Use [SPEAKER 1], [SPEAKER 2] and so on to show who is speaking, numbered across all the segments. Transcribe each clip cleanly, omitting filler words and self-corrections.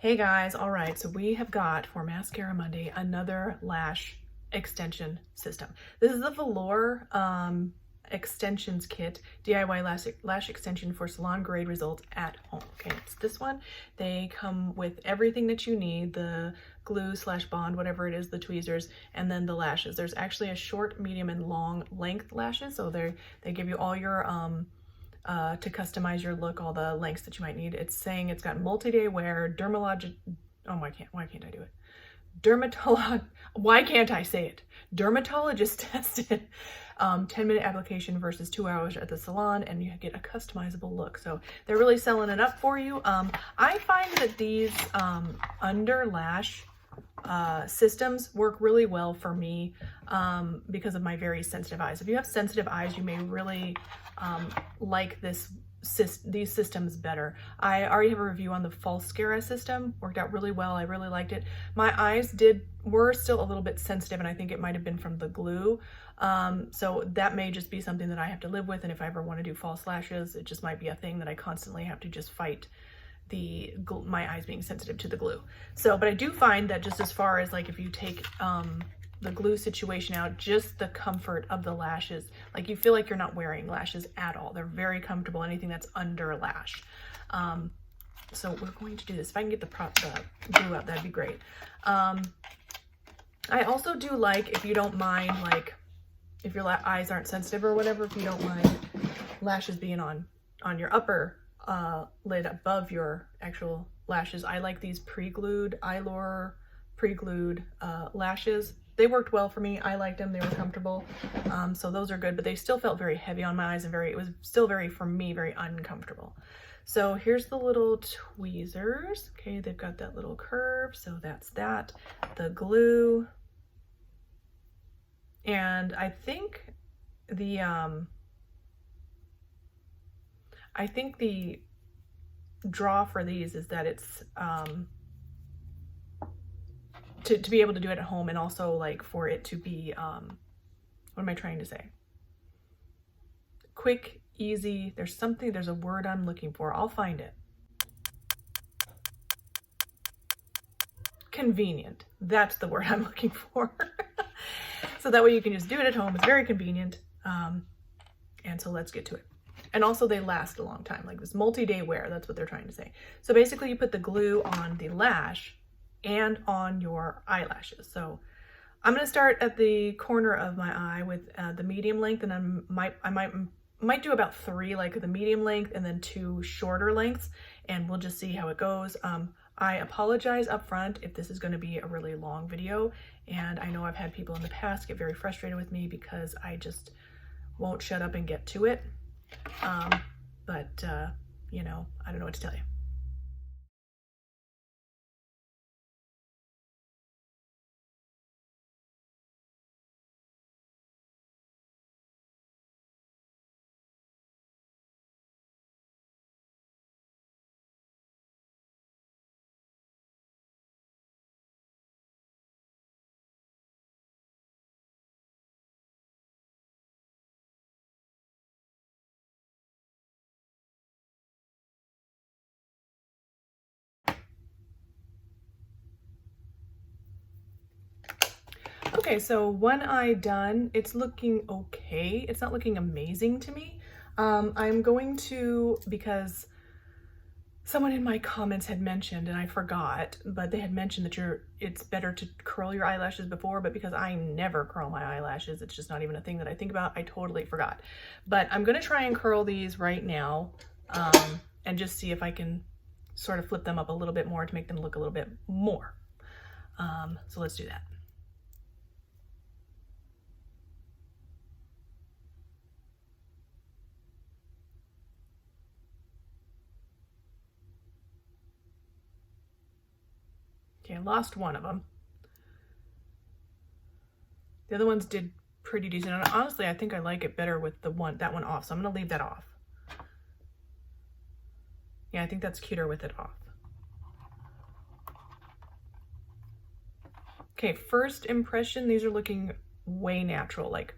[SPEAKER 1] Hey guys, all right, so we have got for Mascara Monday another lash extension system. This is the Velour Extensions Kit, DIY lash extension for salon grade results at home. Okay, it's this one. They come with everything that you need, the glue / bond, whatever it is, the tweezers, and then the lashes. There's actually a short, medium, and long length lashes, so they give you all your to customize your look, all the lengths that you might need. It's saying it's got multi-day wear, why can't I do it? Why can't I say it? Dermatologist tested, 10-minute application versus 2 hours at the salon, and you get a customizable look. So they're really selling it up for you. I find that these under lash systems work really well for me because of my very sensitive eyes. If you have sensitive eyes, you may really like these systems better. I already have a review on the Mascara system. Worked out really well. I really liked it. My eyes were still a little bit sensitive, and I think it might have been from the glue. So that may just be something that I have to live with, and if I ever want to do false lashes, it just might be a thing that I constantly have to just fight my eyes being sensitive to the glue. So, but I do find that just as far as like if you take the glue situation out, just the comfort of the lashes, like you feel like you're not wearing lashes at all. They're very comfortable, anything that's under a lash. So we're going to do this. If I can get the glue out, that'd be great. I also do like, if you don't mind, like if your eyes aren't sensitive or whatever, if you don't mind lashes being on your upper lid above your actual lashes, I like these pre-glued Velour pre-glued lashes. They worked well for me. I liked them. They were comfortable. So those are good, but they still felt very heavy on my eyes and it was still for me, very uncomfortable. So here's the little tweezers. Okay, they've got that little curve. So that's that. The glue. And I think the draw for these is that it's to be able to do it at home, and also like for it to be what am I trying to say? Quick, easy. There's a word I'm looking for. I'll find it. Convenient. That's the word I'm looking for. So that way you can just do it at home. It's very convenient. And so let's get to it. And also they last a long time, like this multi-day wear. That's what they're trying to say. So basically you put the glue on the lash and on your eyelashes. So I'm going to start at the corner of my eye with the medium length, and I might do about 3, like the medium length and then 2 shorter lengths, and we'll just see how it goes. I apologize up front if this is going to be a really long video, and I know I've had people in the past get very frustrated with me because I just won't shut up and get to it. You know, I don't know what to tell you. Okay, so one eye done. It's looking okay. It's not looking amazing to me. I'm going to, because someone in my comments had mentioned, and I forgot, but they had mentioned that it's better to curl your eyelashes before, but because I never curl my eyelashes, it's just not even a thing that I think about, I totally forgot. But I'm gonna try and curl these right now, and just see if I can sort of flip them up a little bit more to make them look a little bit more. So let's do that. Okay, I lost one of them. The other ones did pretty decent. And honestly, I think I like it better with that one off. So I'm gonna leave that off. Yeah, I think that's cuter with it off. Okay, first impression, these are looking way natural, like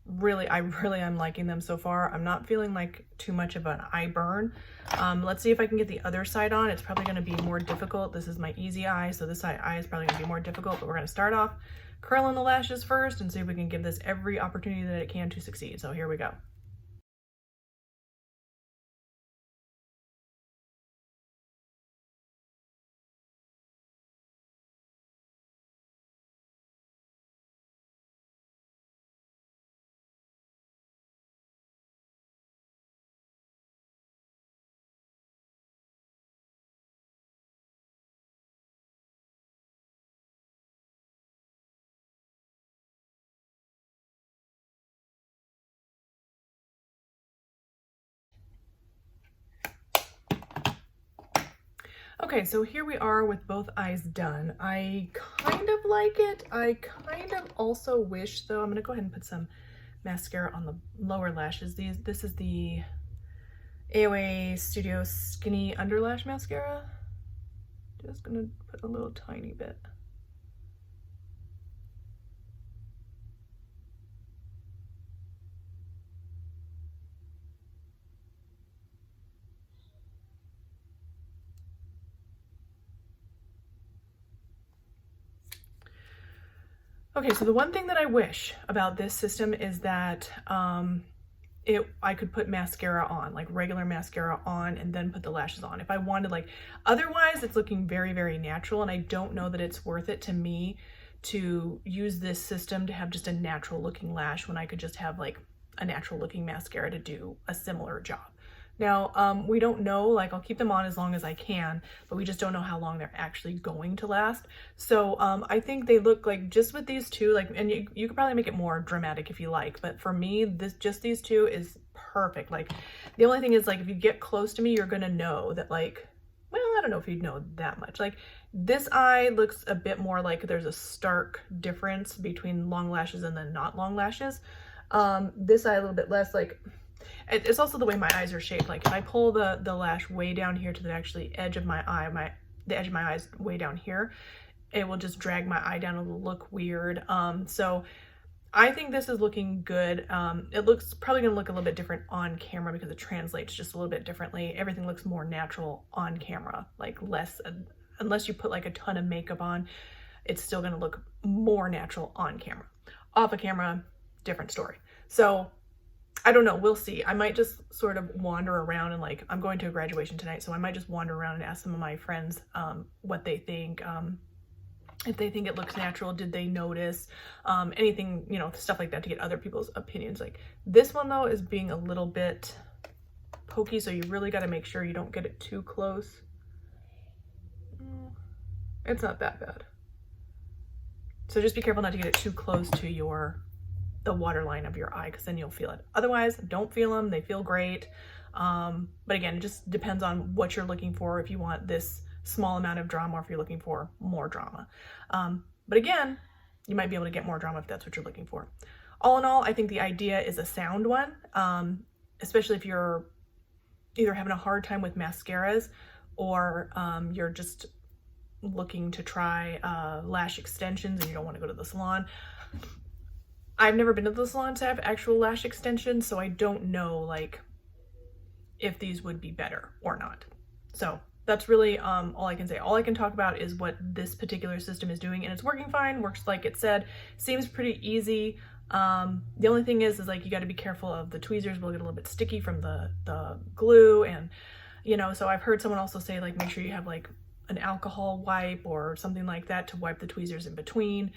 [SPEAKER 1] I really am liking them so far. I'm not feeling like too much of an eye burn. Let's see if I can get the other side on. It's probably going to be more difficult. This is my easy eye, so this eye is probably going to be more difficult, but we're going to start off curling the lashes first and see if we can give this every opportunity that it can to succeed. So here we go. Okay, so here we are with both eyes done. I kind of like it. I kind of also wish, though, I'm gonna go ahead and put some mascara on the lower lashes. This is the AOA Studio Skinny Underlash Mascara. Just gonna put a little tiny bit. Okay, so the one thing that I wish about this system is that I could put mascara on, like regular mascara on, and then put the lashes on if I wanted. Like, otherwise it's looking very, very natural, and I don't know that it's worth it to me to use this system to have just a natural looking lash when I could just have like a natural looking mascara to do a similar job. Now, we don't know, like, I'll keep them on as long as I can, but we just don't know how long they're actually going to last. So I think they look like, just with these two, like, and you could probably make it more dramatic if you like, but for me, just these two is perfect. Like, the only thing is, like, if you get close to me, you're gonna know that, like, well, I don't know if you'd know that much. Like, this eye looks a bit more like there's a stark difference between long lashes and then not long lashes. This eye a little bit less, like, it's also the way my eyes are shaped. Like, if I pull the lash way down here to the actually edge of my eye, the edge of my eye is way down here, it will just drag my eye down. It'll look weird. So I think this is looking good. It looks probably gonna look a little bit different on camera because it translates just a little bit differently. Everything looks more natural on camera, like less, unless you put like a ton of makeup on, it's still gonna look more natural on camera. Off of camera, different story. So I don't know, we'll see. I might just sort of wander around and, like, I'm going to a graduation tonight, so I might just wander around and ask some of my friends what they think. If they think it looks natural, did they notice anything, you know, stuff like that, to get other people's opinions. Like, this one though is being a little bit pokey, so you really got to make sure you don't get it too close. It's not that bad. So just be careful not to get it too close to the waterline of your eye, because then you'll feel it. Otherwise, don't feel them. They feel great. But again, it just depends on what you're looking for, if you want this small amount of drama or if you're looking for more drama. But again, you might be able to get more drama if that's what you're looking for. All in all, I think the idea is a sound one, especially if you're either having a hard time with mascaras or you're just looking to try lash extensions and you don't want to go to the salon. I've never been to the salon to have actual lash extensions, so I don't know, like, if these would be better or not. So that's really all I can say. All I can talk about is what this particular system is doing, and it's working fine, works like it said, seems pretty easy. The only thing is like, you got to be careful of the tweezers will get a little bit sticky from the glue, and, you know, so I've heard someone also say, like, make sure you have like an alcohol wipe or something like that to wipe the tweezers in between.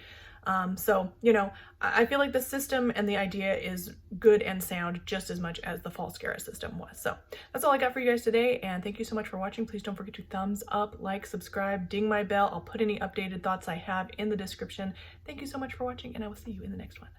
[SPEAKER 1] So, you know, I feel like the system and the idea is good and sound just as much as the Mascara system was. So that's all I got for you guys today, and thank you so much for watching. Please don't forget to thumbs up, like, subscribe, ding my bell. I'll put any updated thoughts I have in the description. Thank you so much for watching, and I will see you in the next one.